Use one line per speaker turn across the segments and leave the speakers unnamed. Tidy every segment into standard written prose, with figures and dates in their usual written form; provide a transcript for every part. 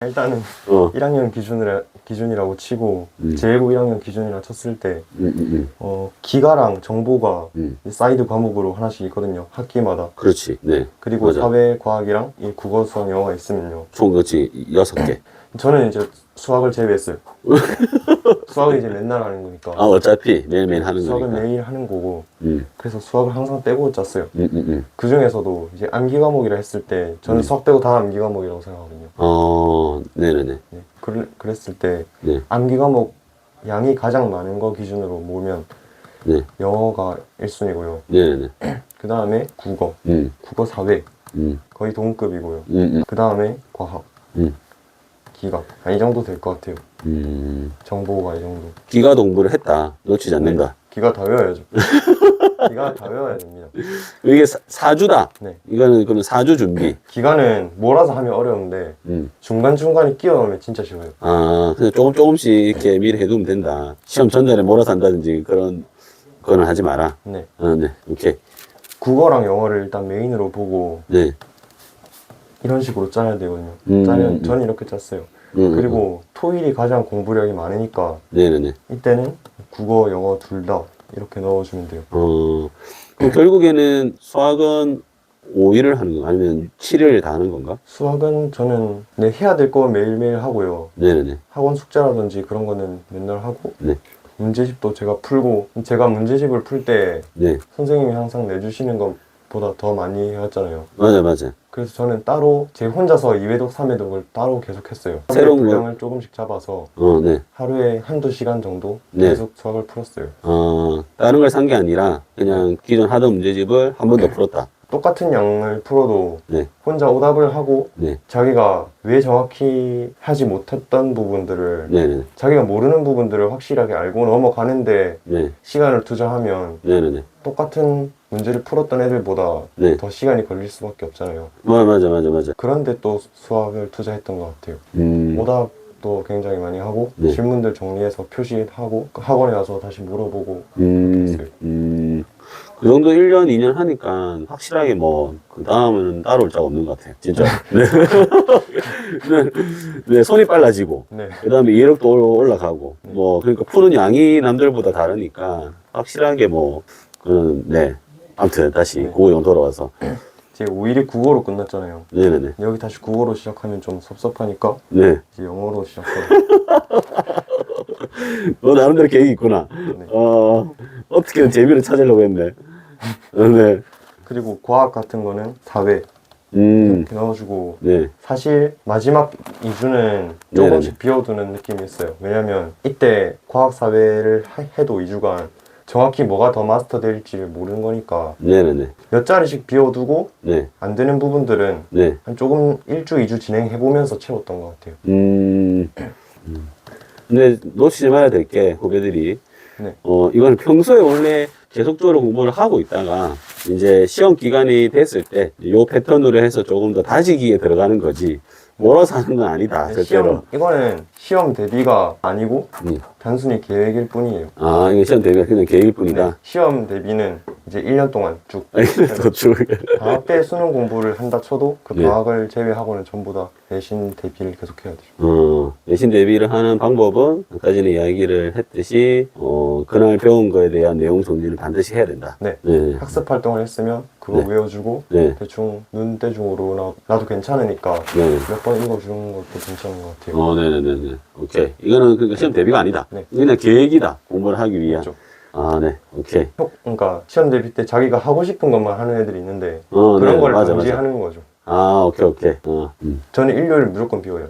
일단은 1학년 기준이라고 치고 제1고 1학년 기준이라 쳤을 때 기가랑 정보가 이 사이드 과목으로 하나씩 있거든요. 학기마다.
그렇지. 네.
그리고
맞아.
사회 과학이랑 이 국어, 수학, 영어가 있으면요.
총 그렇지 6개.
저는 이제 수학을 제외했어요. 수학은 이제 맨날 하는 거니까.
아 어차피 매일매일 하는
수학은
거니까.
매일 하는 거고. 그래서 수학을 항상 빼고 짰어요.
음.
그 중에서도 이제 암기 과목이라 했을 때 저는 수학 빼고 다 암기 과목이라고 생각하거든요.
네네네.
네. 그랬을 때
네.
암기 과목 양이 가장 많은 거 기준으로 모으면
네.
영어가 1순위고요.
네네네.
그 다음에 국어, 국어 사회 거의 동급이고요. 그 다음에 과학, 기가 이 정도 될 것 같아요. 정보가 이 정도.
기가 공부를 했다. 놓치지 않는다.
기가 다 외워야죠. 기가 다 외워야 됩니다.
이게 사주다.
네.
이거는 그럼 사주 준비.
기가는 몰아서 하면 어려운데 중간중간에 끼워 넣으면 진짜 쉬워요.
아, 그냥 조금씩 이렇게 미리 해두면 된다. 시험 전날에 몰아서 한다든지 그런 거는 하지 마라.
네.
네. 오케이.
국어랑 영어를 일단 메인으로 보고
네.
이런 식으로 짜야 되거든요. 저는 이렇게 짰어요. 그리고 토일이 가장 공부량이 많으니까
네네네.
이때는 국어, 영어 둘 다 이렇게 넣어주면 돼요.
그럼 결국에는 수학은 5일을 하는 건가? 아니면 7일 다 하는 건가?
수학은 저는 해야 될 거 매일매일 하고요.
네네네.
학원 숙제라든지 그런 거는 맨날 하고
네.
문제집도 제가 풀고 제가 문제집을 풀 때
네.
선생님이 항상 내주시는 것보다 더 많이 해왔잖아요.
맞아.
그래서 저는 따로 제 혼자서 2회독, 3회독을 따로 계속 했어요.
새로운
분량을 조금씩 잡아서
네.
하루에 한두 시간 정도
네.
계속 수학을 풀었어요.
다른 걸 산 게 아니라 그냥 기존 하던 문제집을 한 번 더 풀었다.
똑같은 양을 풀어도
네.
혼자 오답을 하고
네.
자기가 왜 정확히 하지 못했던 부분들을
네네네.
자기가 모르는 부분들을 확실하게 알고 넘어가는데
네.
시간을 투자하면
네네네.
똑같은 문제를 풀었던 애들보다
네.
더 시간이 걸릴 수밖에 없잖아요.
맞아.
그런데 또 수학을 투자했던 것 같아요. 오답도 굉장히 많이 하고
네.
질문들 정리해서 표시하고 학원에 가서 다시 물어보고 했어요.
그 정도 1년, 2년 하니까 확실하게 그 다음은 따라올 자가 없는 것 같아요. 진짜. 네, 손이 빨라지고.
네.
그 다음에 이해력도 올라가고. 그러니까 푸는 양이 남들보다 다르니까 확실하게 네. 아무튼 다시 국어용 돌아와서.
제 5일이 국어로 끝났잖아요.
네네네.
여기 다시 국어로 시작하면 좀 섭섭하니까
네.
이제 영어로 시작해요.
너 나름대로 계획이 있구나.
네.
어떻게든 재미를 찾으려고 했네. 네.
그리고 과학 같은 거는 사회 이렇게 넣어주고
네.
사실 마지막 2주는 조금씩 비워두는 느낌이 있어요. 왜냐면 이때 과학 사회를 해도 2주간 정확히 뭐가 더 마스터 될지를 모르는 거니까
네네네.
몇 자리씩 비워두고
네.
안 되는 부분들은
네.
한 조금 1주, 2주 진행해보면서 채웠던 것 같아요.
근데 놓치지 말아야 될 게 후배들이
네.
이거는 평소에 원래 계속적으로 공부를 하고 있다가 이제 시험 기간이 됐을 때 요 패턴으로 해서 조금 더 다지기에 들어가는 거지 몰아서 하는 건 아니다 절대로.
이거는 시험 대비가 아니고 단순히 계획일 뿐이에요.
이거 시험 대비가 그냥 계획일 뿐이다.
네. 시험 대비는 이제 1년 동안 쭉
더
방학 때 수능 공부를 한다 쳐도 그 방학을 제외하고는 전부 다 내신 대비를 계속 해야 돼요.
내신 대비를 하는 방법은 아까 전에 이야기를 했듯이 그날 배운 거에 대한 내용 정리를 반드시 해야 된다.
네.
네.
학습 활동을 했으면 그거 외워주고 대충 눈대중으로 나도 괜찮으니까 몇 번 읽어주는 것도 괜찮은 것 같아요.
네네네. 오케이. 이거는 그러니까 시험 대비가 아니다.
네.
그냥 계획이다. 공부를 하기 위한.
그렇죠.
네. 오케이.
그러니까 시험 대비 때 자기가 하고 싶은 것만 하는 애들이 있는데
네.
그런 걸
맞아.
방지하는 거죠.
오케이.
저는 일요일 무조건 비워요.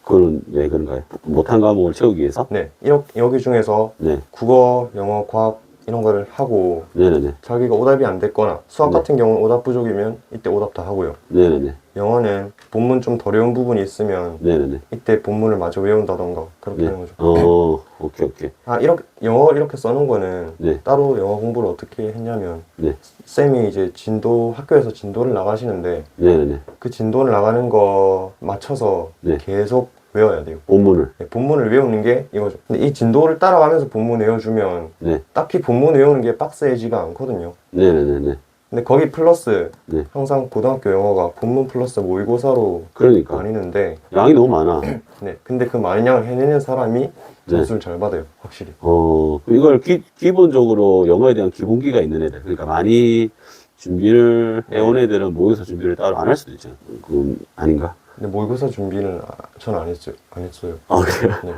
그건 왜 그런가요? 못한 과목을 채우기 위해서?
네. 여기 중에서 국어, 영어, 과학 이런 거를 하고
네네네.
자기가 오답이 안 됐거나 수학 같은 경우는 오답 부족이면 이때 오답 다 하고요.
네네네.
영어는 본문 좀 더 어려운 부분이 있으면
네네네.
이때 본문을 마저 외운다던가 그렇게 하는 거죠.
오케이.
영어 이렇게 써놓은 거는
네.
따로 영어 공부를 어떻게 했냐면
네.
쌤이 이제 학교에서 진도를 나가시는데
네네네.
그 진도를 나가는 거 맞춰서 계속 외워야 돼요.
본문을.
본문을 외우는 게 이거죠. 근데 이 진도를 따라가면서 본문 외워주면 딱히 본문 외우는 게 빡세지가 않거든요.
네네네.
근데 거기 플러스
네.
항상 고등학교 영어가 본문 플러스 모의고사로
그러니까.
나뉘는데
양이 너무 많아.
네. 근데 그 많은 양을 해내는 사람이 점수를 잘 받아요. 확실히.
이걸 기본적으로 영어에 대한 기본기가 있는 애들. 그러니까 많이 준비를 해온 애들은 모의고사 준비를 따로 안 할 수도 있잖아. 그, 아닌가?
근데 모의고사 준비는 저는 안 했어요. 안 했어요.
아, 그래요?
네.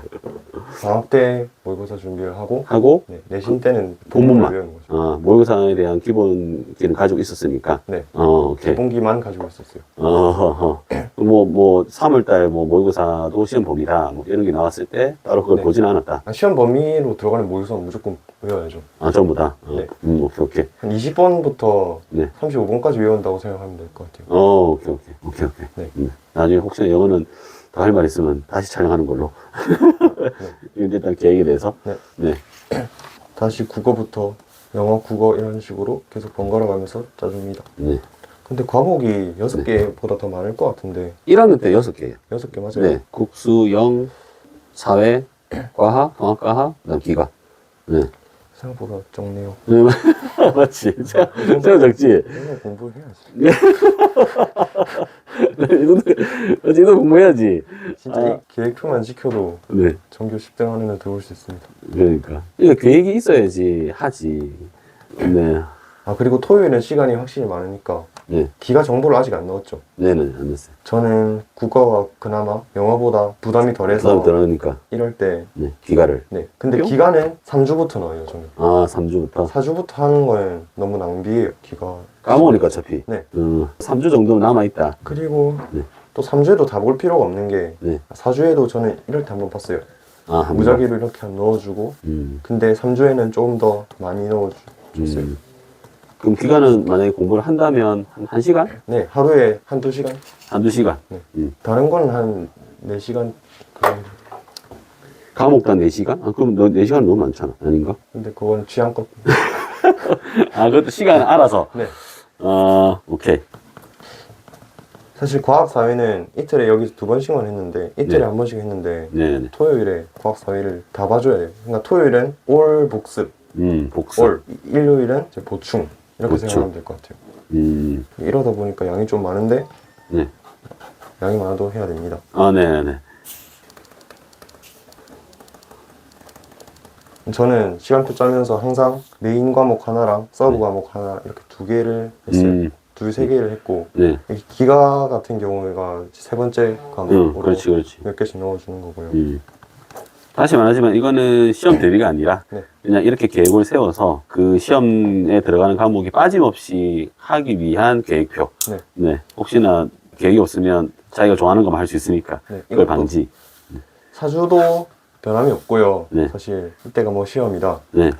방학 때 모의고사 준비를 하고
하고,
네. 내신 때는
본문만.
배우는 거죠.
모의고사에 대한 기본기는 가지고 있었으니까.
네.
오케이.
기본기만 가지고 있었어요.
3월달 모의고사도 시험 봅니다. 뭐 이런 게 나왔을 때 따로 그걸
네.
보지는 않았다.
시험 범위로 들어가는 모의고사는 무조건 외워야죠.
전부 다?
네.
오케이.
한 20번부터
네.
35번까지 외운다고 생각하면 될 것 같아요.
오케이.
네.
나중에 혹시나 영어는 더 할 말 있으면 다시 촬영하는 걸로. 일단 계획에 대해서.
네.
네.
다시 국어부터 영어, 국어 이런 식으로 계속 번갈아 가면서 짜줍니다.
네.
근데 과목이 6개보다 더 많을 것 같은데
1학년 때 6개예요.
6개 맞아요?
네. 국수, 영, 사회, 과학, 통합과학, 그다음 기가. 네.
생각보다 적네요.
네, 맞지. 생각 적지.
영어 공부를 해야지.
이도 공부해야지.
진짜 이 계획표만 지켜도
네.
전교 10등 안에는 들어올 수 있습니다.
그러니까. 계획이 있어야지 하지. 네.
그리고 토요일은 시간이 확실히 많으니까
네.
기가 정보를 아직 안 넣었죠.
네는 안 됐어요.
저는 국어가 그나마 영어보다 부담이 덜해서
부담 들어가니까.
이럴 때
네. 기가를.
네. 근데
뿅?
기간은 3주부터 넣어요, 저는.
3주부터.
4주부터 하는 거는 너무 낭비예요, 기가.
까먹으니까 어차피.
네.
3주 정도 남아있다.
그리고
네.
또 3주에도 다 볼 필요가 없는 게
네.
4주에도 저는 이럴 때 한번 봤어요.
한 번.
무작위로 이렇게 넣어주고 근데 3주에는 조금 더 많이 넣어줬어요.
그럼 기간은 만약에 공부를 한다면 한 1시간?
네, 하루에 한두 시간?
한두 시간?
네. 다른 건 한 4시간 그 정도.
과목도 한 4시간? 그럼 너 4시간 너무 많잖아. 아닌가?
근데 그건 취향껏.
그것도 시간 알아서?
네.
오케이.
사실 과학사회는 이틀에 여기서 2번씩만 했는데 이틀에
네.
한 번씩 했는데
네네.
토요일에 과학사회를 다 봐줘야 돼요. 그러니까 토요일은 올 복습,
복습.
올, 일요일은 이제 보충 이렇게
보충.
생각하면 될 것 같아요. 이러다 보니까 양이 좀 많은데
네.
양이 많아도 해야 됩니다.
네네.
저는 시간표 짜면서 항상 메인 과목 하나랑 서브 과목 하나 이렇게 2개를 했어요. 2-3개를 했고
네.
이 기가 같은 경우가 3번째 과목으로
그렇지.
몇 개씩 넣어주는 거고요.
다시 말하지만 이거는 시험 대비가 아니라
네.
그냥 이렇게 계획을 세워서 그 시험에 들어가는 과목이 빠짐없이 하기 위한 계획표.
네.
네. 혹시나 계획이 없으면 자기가 좋아하는 것만 할 수 있으니까
네,
그걸
이것도
방지.
사주도 변함이 없고요.
네.
사실 이때가 뭐 시험이다
네.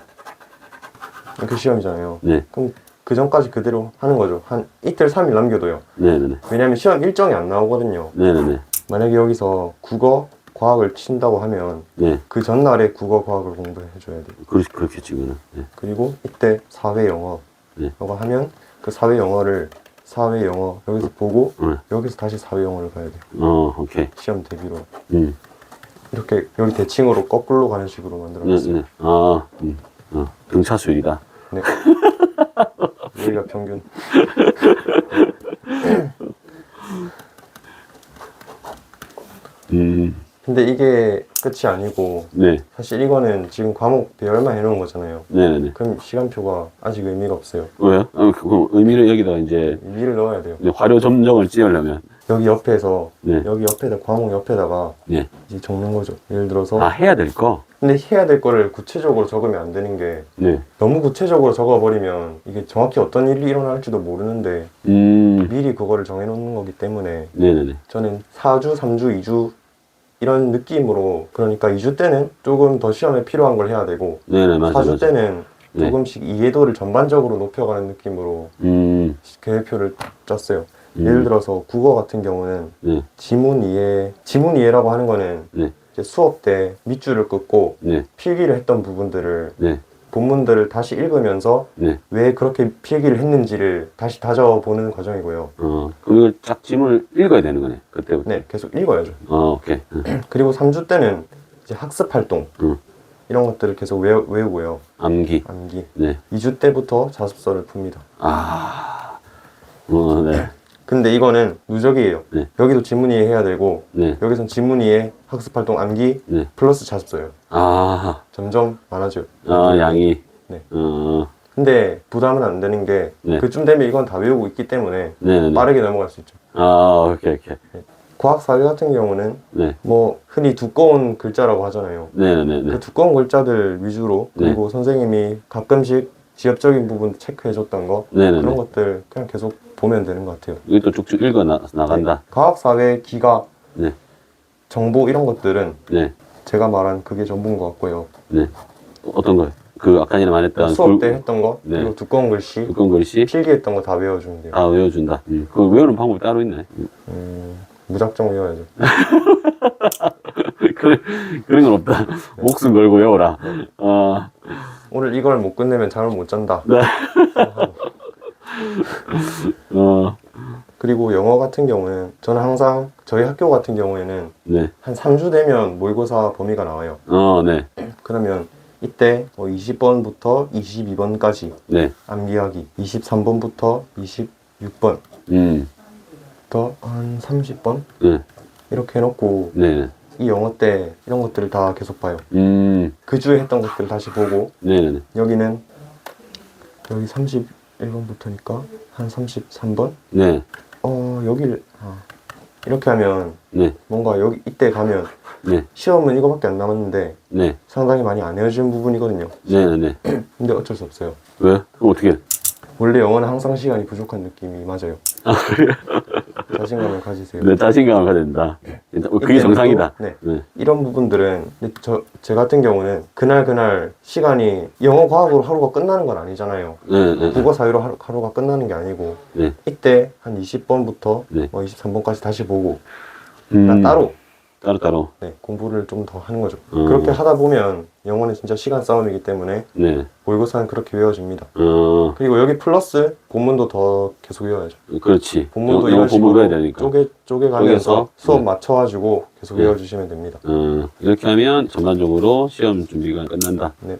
이렇게 시험이잖아요.
네.
그럼 그 전까지 그대로 하는 거죠. 한 이틀 3일 남겨둬요.
네네네.
왜냐면 시험 일정이 안 나오거든요.
네네네.
만약에 여기서 국어, 과학을 친다고 하면
네.
그 전날에 국어, 과학을 공부해 줘야 돼요.
그렇겠지, 그거는. 네.
그리고 이때 사회 영어
네.
가 하면 그 사회 영어를 사회 영어 여기서 보고
네.
여기서 다시 사회 영어를 가야 돼요.
오케이.
시험 대비로.
음.
이렇게 여기 대칭으로 거꾸로 가는 식으로 만들어놨어요.
네. 등차수율이다.
네. 여기가 평균. 근데 이게 끝이 아니고
네.
사실 이거는 지금 과목 배열만 해놓은 거잖아요.
네네네.
그럼 시간표가 아직 의미가 없어요.
왜요? 그럼 의미를 여기다가 이제
의미를 넣어야 돼요.
화려 점정을 찌으려면.
여기 옆에서
네.
여기 옆에다 과목 옆에다가
네.
이제 적는 거죠. 예를 들어서
해야 될 거?
근데 해야 될 거를 구체적으로 적으면 안 되는 게
네.
너무 구체적으로 적어버리면 이게 정확히 어떤 일이 일어날지도 모르는데 미리 그거를 정해놓는 거기 때문에
네네네.
저는 4주, 3주, 2주 이런 느낌으로 그러니까 2주 때는 조금 더 시험에 필요한 걸 해야 되고
네네, 맞아요.
4주 때는
네.
조금씩 이해도를 전반적으로 높여가는 느낌으로 계획표를 짰어요. 예를 들어서 국어 같은 경우는
네.
지문 이해라고 하는 거는
네.
이제 수업 때 밑줄을 긋고
네.
필기를 했던 부분들을
네.
본문들을 다시 읽으면서
네.
왜 그렇게 필기를 했는지를 다시 다져보는 과정이고요.
그걸 쫙 지문을 읽어야 되는 거네, 그때부터.
네, 계속 읽어야죠.
오케이.
그리고 3주 때는 이제 학습 활동. 이런 것들을 계속 외우고요.
암기.
암기.
네.
2주 때부터 자습서를 풉니다.
네.
근데 이거는 누적이에요.
네.
여기도 지문이해 해야 되고
네.
여기선 지문이해, 학습활동 암기,
네.
플러스 자습서예요.
아,
점점 많아져요.
양이.
네.
어,
근데 부담은 안 되는 게
네.
그쯤 되면 이건 다 외우고 있기 때문에
네네네.
빠르게 넘어갈 수 있죠.
오케이.
과학사회 같은 경우는
네.
뭐 흔히 두꺼운 글자라고 하잖아요.
네네네.
그 두꺼운 글자들 위주로 그리고 선생님이 가끔씩 지엽적인 부분 체크해줬던 거
네네네.
그런 것들 그냥 계속 보면 되는 것 같아요.
이것도 쭉쭉 읽어 나간다.
과학사회, 기가,
네.
정보 이런 것들은
네.
제가 말한 그게 전부인 것 같고요.
네. 어떤 거요? 그 아까 전에 말했던
수업 때 했던 거
네.
그리고 두꺼운 글씨,
두꺼운 글씨
필기했던 거 다 외워주면 돼요.
다 외워준다. 그 외우는 방법이 따로 있네.
무작정 외워야죠.
그런 건 없다. 목숨 걸고 외워라.
오늘 이걸 못 끝내면 잠을 못 잔다.
네.
그리고 영어 같은 경우는 저는 항상 저희 학교 같은 경우에는
네.
한 3주 되면 모의고사 범위가 나와요.
네.
그러면 이때 20번부터 22번까지
네.
암기하기, 23번부터 26번 더 한 30번
네.
이렇게 해놓고
네.
이 영어 때 이런 것들을 다 계속 봐요. 그 주에 했던 것들 다시 보고
네네.
여기는 여기 31번부터니까 한 33번?
네.
여기를 이렇게 하면
네.
뭔가 여기 이때 가면
네.
시험은 이거밖에 안 남았는데
네.
상당히 많이 안 헤어지는 부분이거든요.
네네.
근데 어쩔 수 없어요.
왜? 그럼 어떻게?
원래 영어는 항상 시간이 부족한 느낌이 맞아요.
그래요?
자신감을 가지세요.
네, 자신감을 가져야 된다. 일단 그게
이때는
정상이다.
또, 네.
네.
이런 부분들은 제 같은 경우는 그날 시간이 영어 과학으로 하루가 끝나는 건 아니잖아요.
네.
국어 사회로 하루가 끝나는 게 아니고
네.
이때 한 20번부터
네.
23번까지 다시 보고 난 따로
따로.
공부를 좀 더 하는 거죠. 그렇게 하다 보면 영어는 진짜 시간 싸움이기 때문에
네.
모의고사는 그렇게 외워집니다. 그리고 여기 플러스 본문도 더 계속 외워야죠.
그렇지.
본문도
영어
이런 식으로
공부를 해야 되니까.
쪼개가면서 수업
네.
맞춰가지고 계속
네.
외워주시면 됩니다.
이렇게 하면 전반적으로 시험 준비가 끝난다.
네.